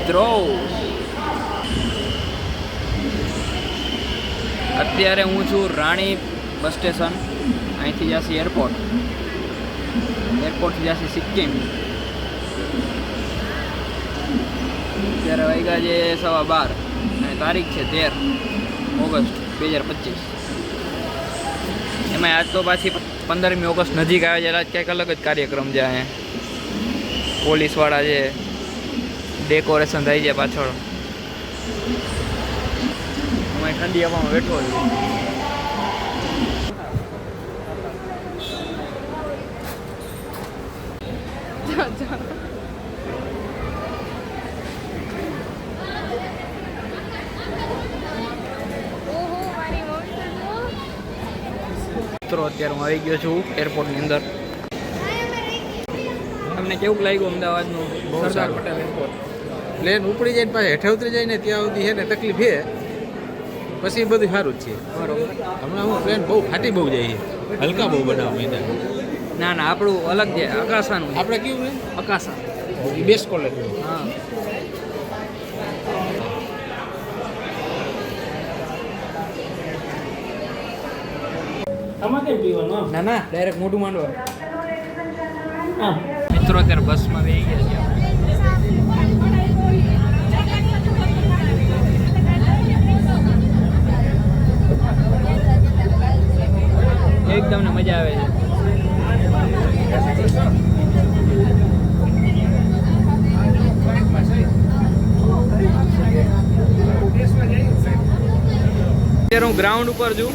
મિત્રો અત્યારે હું છું રાણી બસ સ્ટેશન. અહીંથી જશે એરપોર્ટથી જશે સિક્કિમ. અત્યારે વાગ્યા છે 12:15 અને તારીખ છે 13 ઓગસ્ટ 2025. એમાં આજ તો પાછી 15મી ઓગસ્ટ નજીક આવે છે. આજ ક્યાંક અલગ જ કાર્યક્રમ છે. અહીંયા પોલીસવાળા છે, ડેકોરેશન થઈ જાય પાછળ. અમે ઠંડી હવામાં બેઠો છું. મિત્રો અત્યારે હું આવી ગયો છું એરપોર્ટની અંદર. તમને કેવું લાગ્યું અમદાવાદનું સરદાર પટેલ એરપોર્ટ? પ્લેન ઉપડી જાય ને પાછા હેઠે ઉતરી જાય ને ત્યાં સુધી છે ને તકલીફ છે, પછી બધું સારું જ છે. બરોબર. હમણાં હું પ્લેન બહુ ફાટી બહુ જાય છે, હલકા બહુ બનાવવા માંડ્યા. ના ના, આપણું અલગ છે, અકાશાનું. આપણે કેવું ને અકાશા બેસ્ટ ક્વોલિટી. હા. ના ના, ડાયરેક્ટ મોઢું માંડવા. મિત્રો અત્યારે બસમાં બેસી ગયા છે. એકદમ ને મજા આવે છે. અત્યારે હું ગ્રાઉન્ડ ઉપર છું.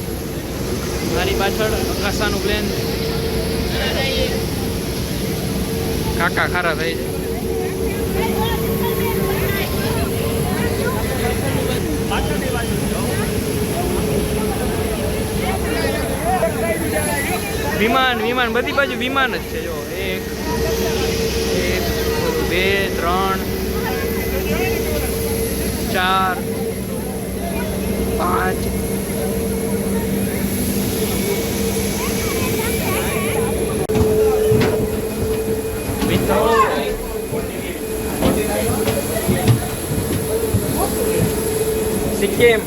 મારી પાછળ અકાશાનું પ્લેન. કાકા ખારા થઈ છે. વિમાન બધી બાજુ વિમાન જ છે. જો 1 2 3 4 5 સિક્કિમ.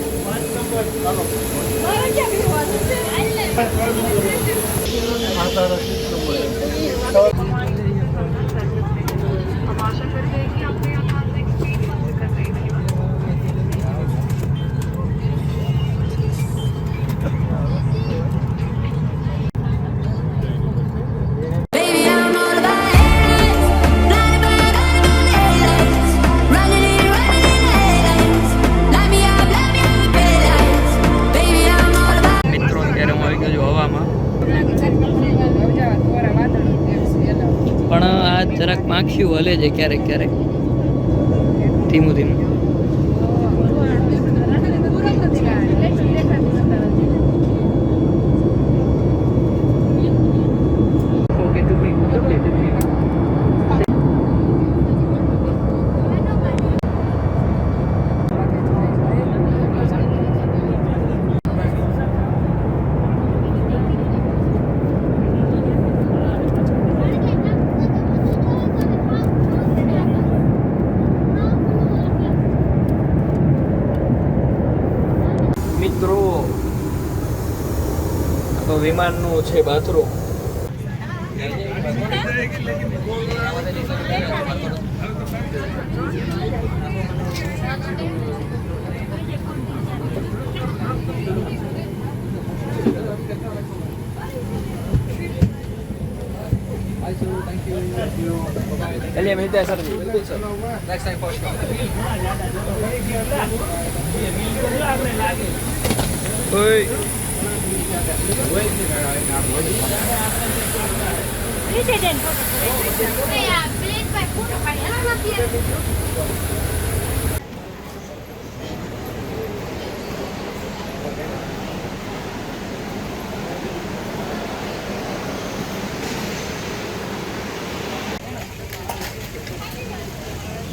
પણ આ જરાક માખીયું હલે છે ક્યારેક ક્યારેક, ધીમું ધીમું. મિત્રો તો વિમાનનું છે બાથરૂમ. चलिए मिलते हैं सर जी. बिल्कुल sir, next time for sure.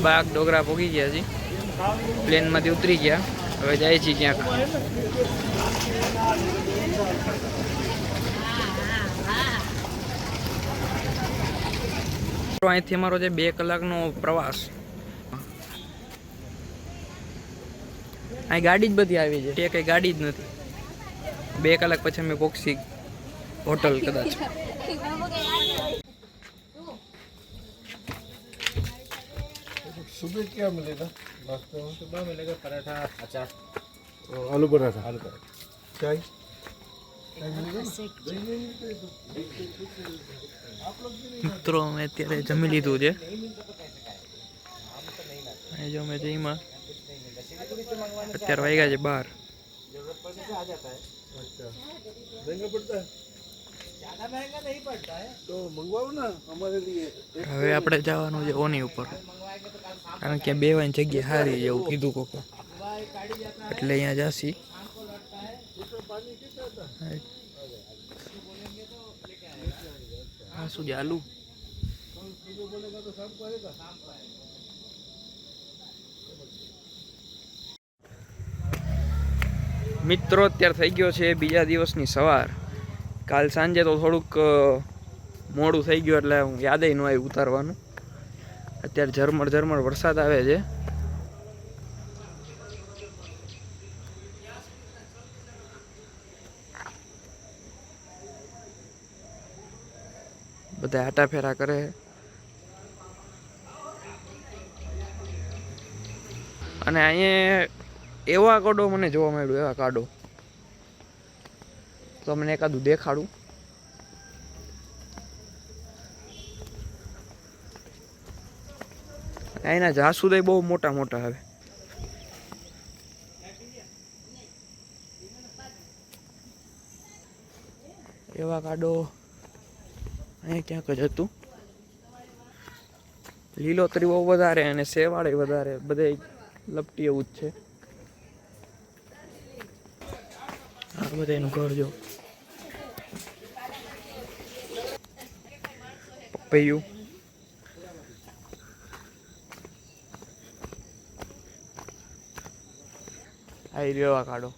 બાગ ડોગરા પોગી ગયા છે. પ્લેનમાંથી ઉતરી ગયા. હવે જાય છે ક્યાંક. અહીંથી અમારો જે 2 કલાકનો પ્રવાસ. અહીં ગાડી જ બધી આવી છે, તે કઈ ગાડી જ નથી. 2 કલાક પછી અમે પોક્ષી હોટલ કદાચ. सुबह क्या मिलेगा? सुबह मिलेगा पराठा अचार आलू पराठा चाय મિત્રો અમે અત્યારે જમી લીધું છે. અહીં જો અમે જઈમાં અત્યારે વાગ્યા છે 12. तो मंगवाओ ना हमारे लिए. હવે આપણે જવાનું છે ઓની ઉપર, કારણ કે બેવાની જગ્યા સારી છે એવું કીધું કોકો, એટલે અહીંયા જાસી. હા શું ચાલુ મિત્રો અત્યારે થઈ ગયો છે બીજા દિવસની સવાર. કાલ સાંજે તો થોડુંક મોડું થઈ ગયું એટલે હું યાદ ન આવી ઉતારવાનું. અત્યારે ઝરમર વરસાદ આવે છે. બધા આટા ફેરા કરે. અને અહીંયા એવા કાડો મને જોવા મળ્યું, એવા કાડો તો મને એકાદું દેખાડું. એના જાસૂદય બહુ મોટા મોટા આવે. એવા કાડો અહીંયા ક્યાંક જ હતું. લીલોતરી બહુ વધારે અને શેવાળે વધારે, બધે લપટી એવું જ છે. આ બધા એનું ઘર જો પપૈયું. આ રેવા કાઢો.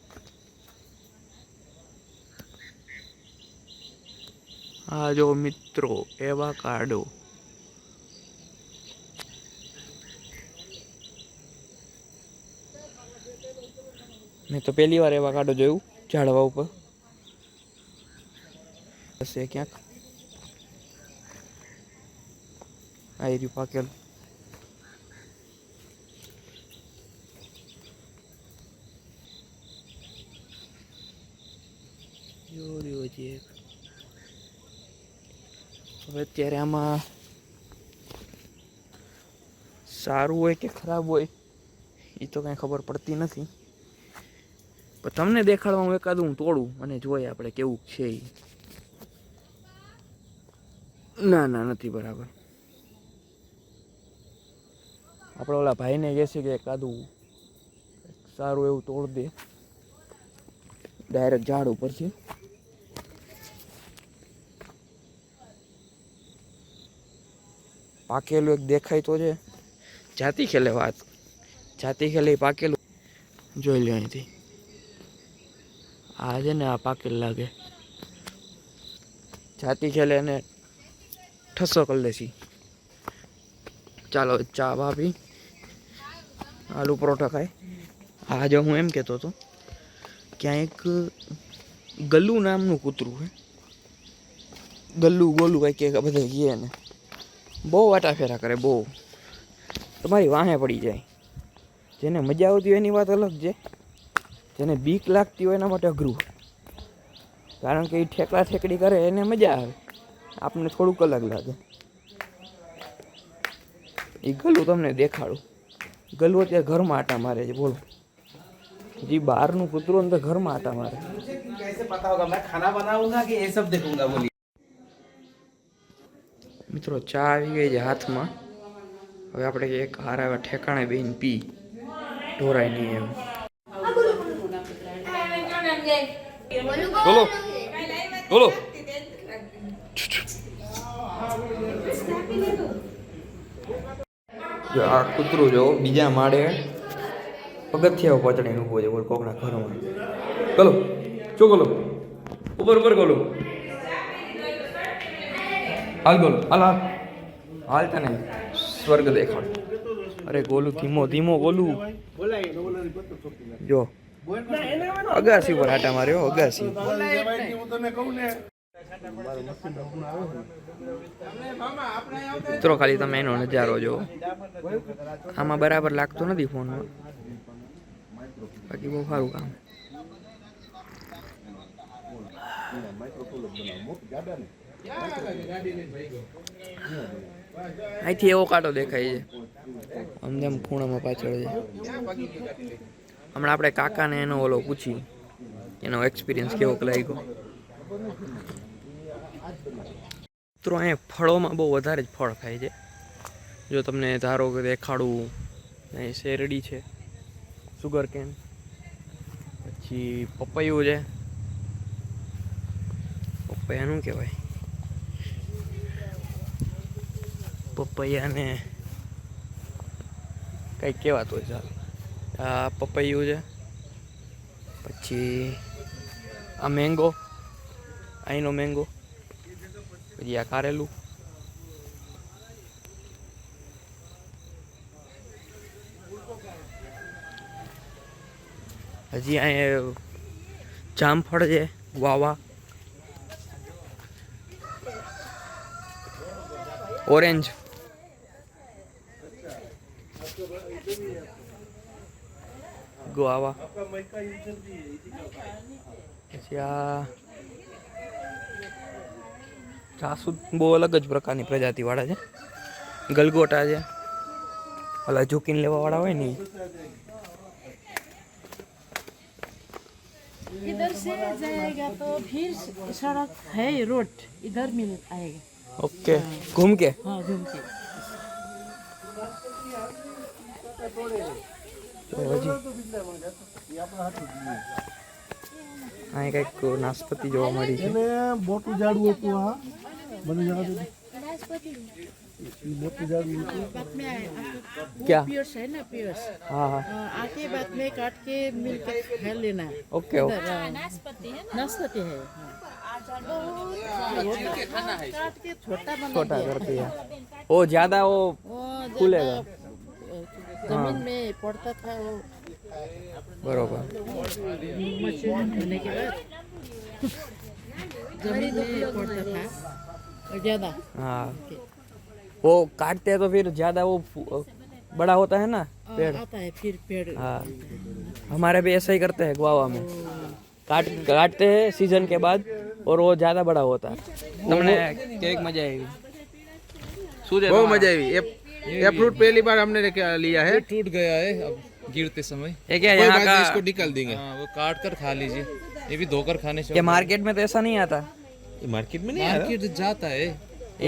આ જો મિત્રો એવા કાઢો. મેં તો પહેલી વાર એવા કાઢો જોયું ઝાડવા ઉપર. હશે ક્યાંક. આ રહ્યું પાકેલ. હવે અત્યારે આમાં સારું હોય કે ખરાબ હોય એ તો કાંઈ ખબર પડતી નથી, પણ તમને દેખાડવા હું એકાદું હું તોડું અને જોઈએ આપણે કેવું છે. ના ના નથી બરાબર. આપણે ઓલા ભાઈને કહેશે કે એકાદું સારું એવું તોડ દે ડાયરેક્ટ ઝાડ ઉપરથી. પાકેલું એક દેખાય તો છે. જાતી ખેલે વાત, જાતી ખેલે પાકેલું જોઈ લો અહીંથી. આ છે ને આ પાકેલ લાગે. જાતી ખેલે એને ઠસો કરી લેશી. ચાલો ચા ભાભી, આલુ પરોઠા ખાય. આ જો હું એમ કહેતો હતો ક્યાં એક ગલ્લુ નામનું કૂતરું છે. ગલ્લુ ગોલું કંઈક કે બધા કહે ને, બહુ વાટા ફેરા કરે, બહુ તમારી વાહે પડી જાય. જેને મજા આવતી હોય એની વાત અલગ છે, જેને બીક લાગતી હોય એના માટે અઘરું. કારણ કે એ ઠેકડા ઠેકડી કરે એને મજા આવે, આપણને થોડુંક અલગ લાગે. એ ગલું તમને દેખાડું. ગલું અત્યારે ઘરમાં આટા મારે છે. બોલો, જે બહારનું કૂતરું અંદર ઘરમાં આટા મારે. મિત્રો ચા આવી ગઈ છે હાથમાં. હવે આપણે એક હારા એવા ઠેકાણે બેન પી ઢોરાય નહીં એમ. બોલો બોલો. જો આ કૂતરું જો બીજા માળે પગથિયા પહોંચડીને ઊભો છે. બોલ કોકના ઘરમાં. બોલો શું બોલો, ઉપર ઉપર બોલો. હાલ બોલો, હાલ હાલ હાલ તને સ્વર્ગ દેખાડ. અરે ગોલું ધીમો ધીમો ગોલું. જો અગાસી ઉપર આટા માર્યો અગાસી. મિત્રો ખાલી તમે એનો નજારો જો, આમાં બરાબર લાગતો નથી ફોનમાં, બાકી બહુ સારું કામ. અહીંથી એવો કાંટો દેખાય છે આમ જેમ ખૂણામાં પાછળ છે. હમણાં આપણે કાકાને એનો ઓલો પૂછી એનો એક્સપિરિયન્સ કેવો લાગ્યો. મિત્રો અહીંયા ફળોમાં બહુ વધારે જ ફળ ખાય છે. જો તમને ધારો કે દેખાડું, અહીં શેરડી છે, સુગર કેન, પછી પપૈયું છે. પપૈયાનું કહેવાય, પપૈયાને કંઈક કહેવાતું હોય. ચાલો, આ પપૈયું છે, પછી આ મેંગો, અહીંનો મેંગો, પછી આ કારેલું, હજી અહીંયા જામફળ છે વાવા, ઓરેન્જ, ગુઆવા, પછી આ જાસૂદ બહુ અલગ જ પ્રકારની પ્રજાતિ વાળા છે. ગલગોટા છે, ઓલા ઝૂકીને લેવા વાળા હોય ને. इधर से जाएगा तो फिर सड़क है, रोड इधर मिल आएगा. ओके, घूम के. हाँ, घूम के. અહીં કંઈક નાશપતિ જોવા મળી છે. મોટું ઝાડવું હતું આ મને જવા દે. મોટું ઝાડવું હતું. बाद में आएगा. क्या? पियर्स है ना, पियर्स. हाँ हाँ, आके बाद में काट के मिल के खा लेना. Okay okay. नाशपाती है. नाशपाती है. काट के छोटा बना छोटा दिया. कर दिया. वो ज्यादा वो वो खुलेगा. जमीन में पड़ता था वो. बरोबर. मशीन होने के बाद जमीन में पड़ता था ज्यादा. हाँ, वो काटते हैं तो फिर ज्यादा वो बड़ा होता है ना पेड़. आता है फिर पेड़. हाँ, हमारे भी ऐसा ही करते हैं गोवा में. काटते हैं सीजन के बाद और वो ज्यादा बड़ा होता है. तुमने केक मजा आएगी. બહુ મજા આવી. ये फ्रूट पहली बार हमने लिया है. टूट गया है अब गिरते समय. ये क्या कोई यहाँ बात का? नहीं, इसको निकाल देंगे. हाँ, वो काट कर खा लीजिए. ये भी धोकर खाने से ये मार्केट में तो ऐसा नहीं आता. ये मार्केट में नहीं आ रहा. मार्केट जाता है,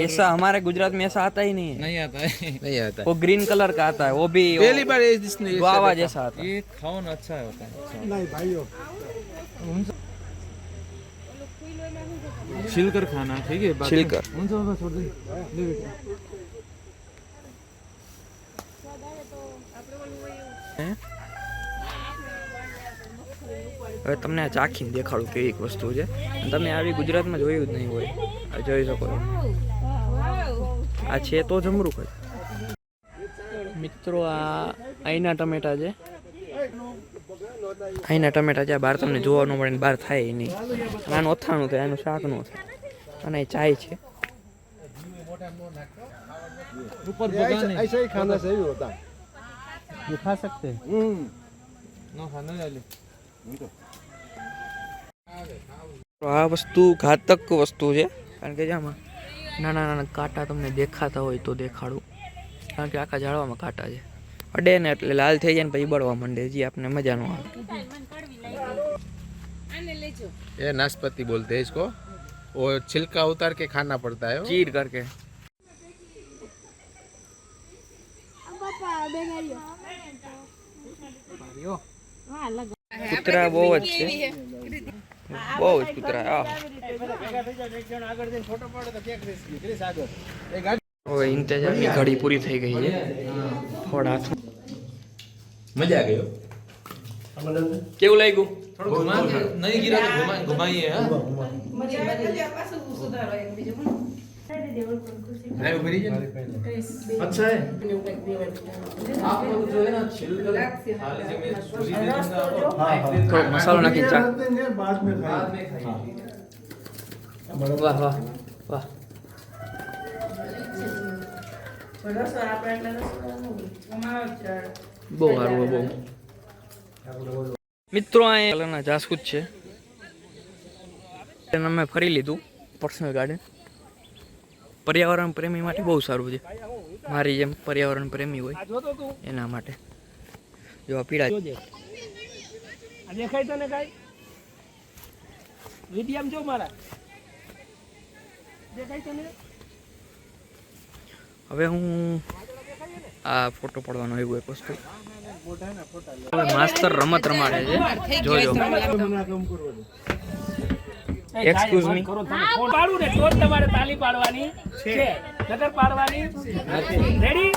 ऐसा हमारे गुजरात में ऐसा आता ही नहीं है. नहीं आता है. नहीं आता. वो ग्रीन कलर का आता है, वो भी पहली बार इसने गुआवा जैसा आता है. ये खाओ ना, अच्छा होता है. નહીં ભાઈઓ छिल कर खाना, ठीक है. बाकी- छिलकर. हुन्छ, बाबा, छोड़ दे. ले बेटा. હવે તમને આ ચાખીને દેખાડું કેવી એક વસ્તુ છે. તમે આવી ગુજરાતમાં જોયું જ નહીં હોય. આ જોઈ શકો છો. આ છે તો જમરૂખ જ. મિત્રો આ અહીંના ટમેટા છે. અહીંના ટમેટા છે. બહાર તમને જોવા ન મળે ને બહાર થાય નહીં. આનું અથાણું થાય, આનું શાક નું થાય. અને ચાય છે. ऊपर बगान है, ऐसा ही खाना सही होता है. ये खा सकते हैं. ना खाना डाले. આ વસ્તુ ઘાતક વસ્તુ છે. કારણ કે આમાં નાના નાના કાંટા તમને દેખાતા હોય તો દેખાડું. કારણ કે આખા ઝાડવામાં કાંટા છે. અડે ને એટલે લાલ થઈ જાય ને પછી બળવા માંડે. જે આપણે મજા ન આવે. ये नाशपाती बोलते हैं इसको. वो छिलका उतार के खाना पड़ता है. ચીર કરકે. કૂતરા બહુ જ છે. બહુ જ કૂતરા. હવે ઇંતજારની ઘડી પૂરી થઈ ગઈ છે. ફળ હાથમાં. मजा आ गई. કેવું લાગ્યું? थोड़ा घुमा के, नहीं गिरा तो घुमाइए. हाँ, नहीं भरी जाए अच्छा है आप लोग जो है ना छिल कर थाली से में सूजी दे दूंगा आपको थोड़ो मसालो नाखी चा करते हैं बाद में बाद खाएं। में खाएंगे વાહ વાહ વાહ બહુ સારું બહુ મિત્રો આ કલરના જાસૂદ છે તેને અમે ફરી લીધું પર્સનલ ગાર્ડન પર્યાવરણ પ્રેમી માટે બહુ સારું છે મારી જેમ પર્યાવરણ પ્રેમી હોય એના માટે જો આ પીળા દેખાય તને કાઈ વિડીયમ જો મારા દેખાય તને હવે હું આ ફોટો પડવાનો આવ્યો એક વસ્તુ હવે માસ્તર રમત રમાડે છે જોજો એક્સક્યુઝ મી કરો તમે ફોન પાડું ને તો જ તમારે તાલી પાડવાની છે નકર પાડવાની નથી રેડી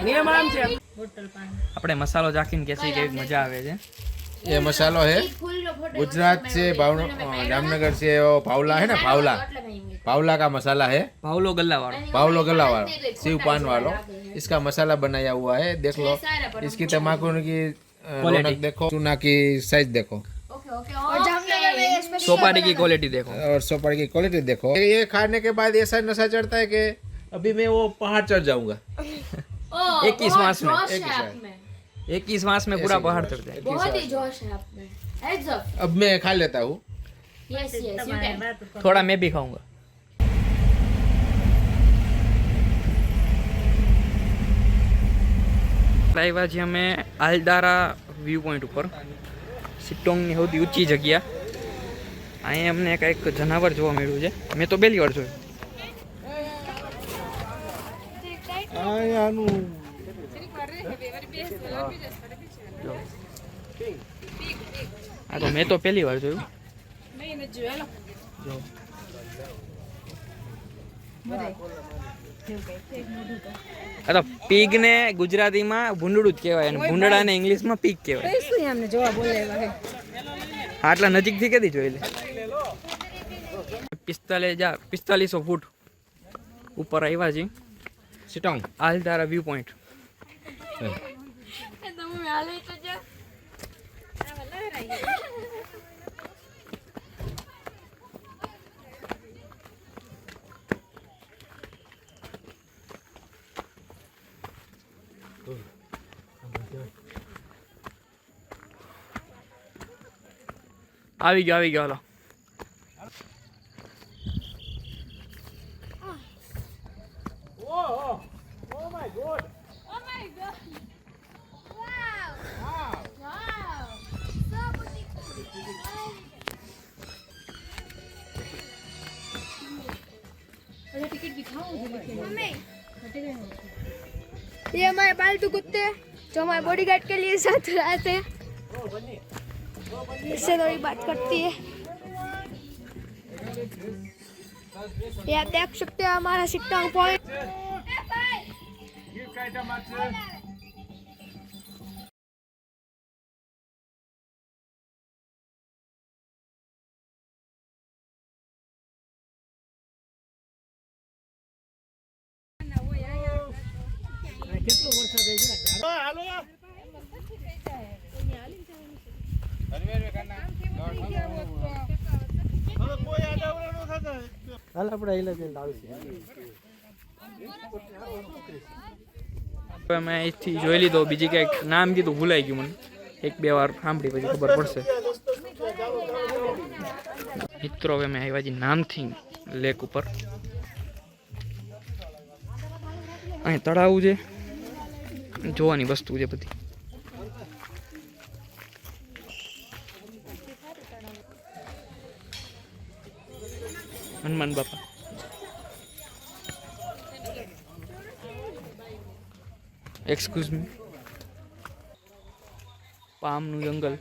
નિયમ આમ છે આપણે મસાલો ચાખીને કે છે કે મજા આવે છે ये मसालो है गुजरात से जामनगर से वो पावला है ना पावला पावला का मसाला है ભાવલો ગલ્લાવાળો पावलो गला वाला शिव पान वालो इसका मसाला बनाया हुआ है देख लो इसकी तम्बाकू की रौनक देखो चूना की साइज देखो સોપારી की क्वालिटी देखो और सोपारी की क्वालिटी देखो ये खाने के बाद ऐसा नशा चढ़ता है कि अभी मैं वो पहाड़ चढ़ जाऊंगा एक ही श्वास में एक ही साथ। एक ही श्वास में पूरा पहाड़ चढ़ जाए बहुत ही जोश है आप में हेड्स अप अब मैं खा लेता हूँ यस यस यू कैन थोड़ा मैं भी खाऊंगा લાવ્યા છીએ અમે આલદારા વ્યૂ પોઈન્ટ ઉપર સિટોંગની સૌથી ઊંચી જગ્યા અહીંયા અમને કંઈક જનાવર જોવા મળ્યું છે મેં તો પહેલી વાર જોયું આનું આ તો મેં તો પહેલી વાર જોયું જો. આ તો પીગ ને ગુજરાતીમાં ભૂંડડું જ કહેવાય અને ભૂંડડા ને ઇંગ્લિશમાં પીગ કહેવાય આટલા નજીકથી કેદી જોઈ લે 4500 ફૂટ ઉપર આવ્યા છીએ सिटोंग આલદારા વ્યૂ પોઈન્ટ આવી ગયો હાલો ये हमारे पालतू कुत्ते जो हमारे बॉडीगार्ड के लिए साथ रहते हैं इससे थोड़ी बात करती है ये आप देख सकते हैं हमारा सिटोंग पॉइंट કેટલો વરસાદ આવી છે હાલો હાલ આપણે આઈલા જઈને આવશે હવે મેં અહીંથી જોઈ લીધો બીજી કંઈક નામ કીધું ભૂલાઈ ગયું મને એક બે વાર સાંભળી પછી ખબર પડશે મિત્રો હવે મેં આવ્યા છીએ નામથિંગ લેક ઉપર અહીં તળાવ છે જોવાની વસ્તુ છે બધી હનુમાન બાપા એક્સક્યુઝ મી પામનું જંગલ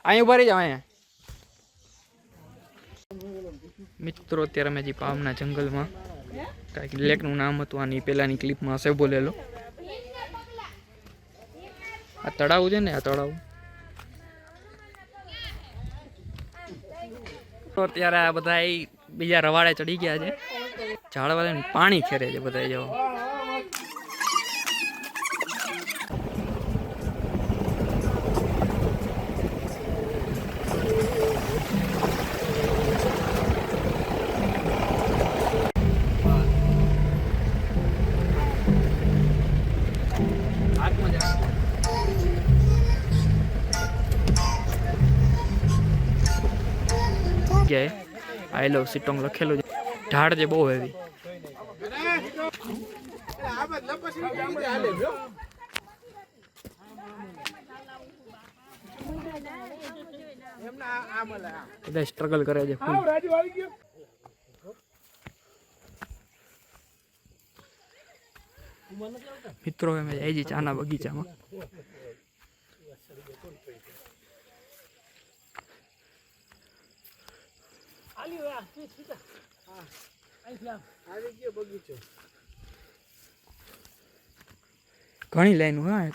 અહીં ઉભા રહી જાવ અહીંયા મિત્રો અત્યારે મેં જે પામના જંગલમાં કાંઈક લેકનું નામ હતું આની પહેલાંની ક્લિપમાં હશે બોલેલો આ તળાવ છે ને આ તળાવ તો અત્યારે આ બધા બીજા રવાડે ચડી ગયા છે. ઝાડવાળાને પાણી ખેરે છે બધા જો. આઈ લવ સિટોંગ લખેલું છે. ઢાળ છે બહુ હેવી. બધા સ્ટ્રગલ કરે છે ફૂલ. મિત્રો અમે જાય છે ચાના બગીચામાં. ઘણી લાઈન હા.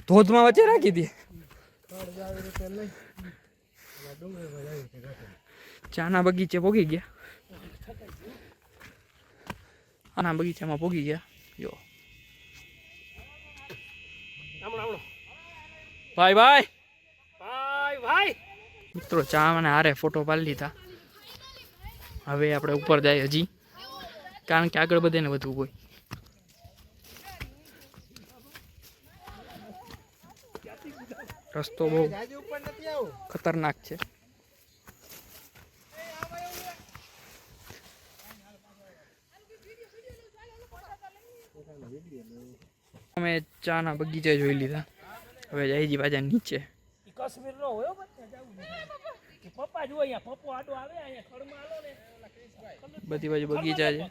ધોધમાં વચ્ચે રાખી દે. ચાના બગીચે પોગી ગયા. આના બગીચામાં પોગી ગયા. જો ભાઈ ભાઈ ભાઈ ભાઈ મિત્રો ચા મને હારે ફોટો પાડી લીધા. હવે આપણે ઉપર જાય હજી, કારણ કે આગળ બધે ને વધવું હોય. રસ્તો બહુ ખતરનાક છે. અમે ચાના બગીચા જોઈ લીધા. હવે જાય પાછા નીચે. કાશ્મીર નો હોય પપ્પા જો અહીંયા પપ્પો આડો આવે અહીંયા ખડમાં આલો ને બધી બાજુ બગીચા છે.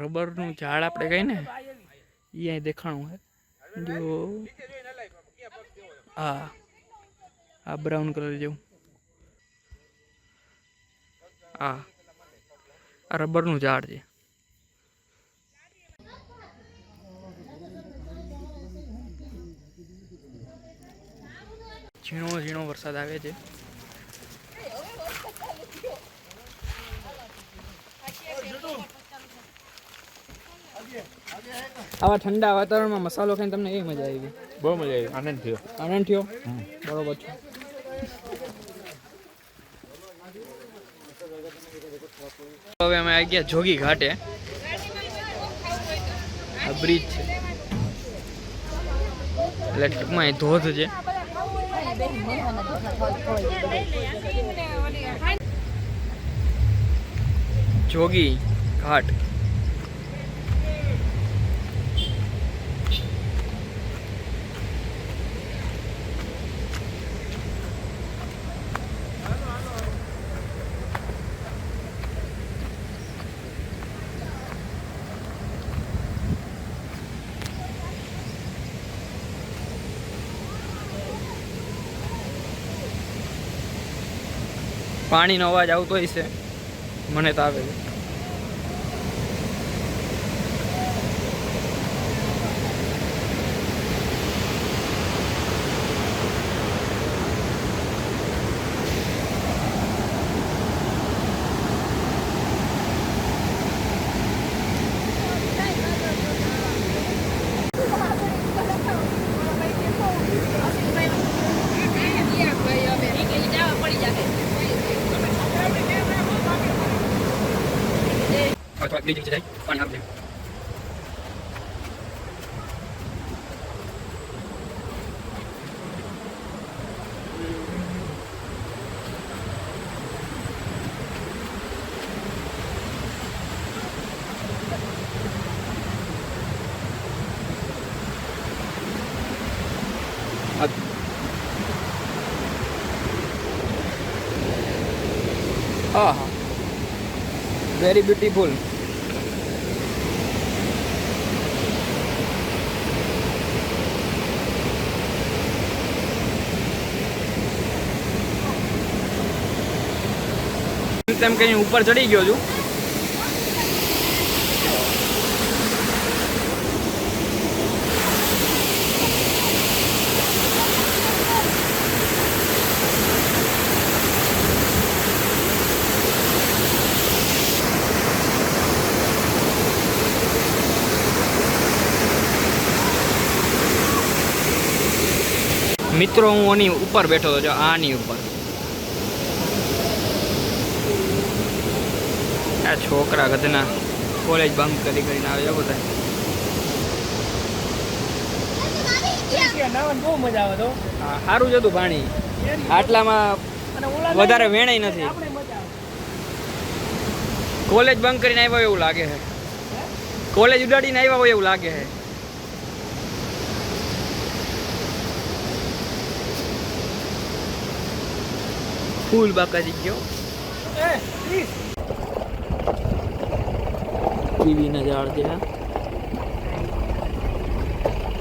રબરનું ઝાડ આપણે કહીએ ને એ અહીં દેખાણું છે. જો આ બ્રાઉન કલર જેવું આ રબરનું ઝાડ છે. ઝીણો ઝીણો વરસાદ આવે છે. આવા ઠંડા વાતાવરણમાં મસાલો ખાઈને તમને એ મજા આવી? બહુ મજા આવી, આનંદ થયો. આનંદ થયો? બરોબર છે. હવે અમે આવી ગયા જોગી ઘાટે. આ બ્રિજ છે એટલે ટૂંકમાં એ ધોધ છે. જોગી ઘાટ. પાણીનો અવાજ આવતો હશે, મને તો આવે છે. બીજી જગ્યાએ પાણી આપજે. હા હા, વેરી બ્યુટીફુલ. તેમ કઈ ઉપર ચડી ગયો છું. મિત્રો હું આની ઉપર બેઠો હતો, જો આની ઉપર. આ છોકરા ગધના કોલેજ બંક કરીને આવે છે બધા. નાવાની બહુ મજા આવે તો. હા, સારું જ હતું પાણી. આટલામાં વધારે વેણાય નથી. આપણે મજા આવે. કોલેજ બંક કરીને આવ્યા એવું લાગે છે. કોલેજ ઉડાડીને આવ્યા હોય એવું લાગે છે. ફૂલ બાકાજી ગયો. એ પ્લીઝ કીવીના ઝાડ છે.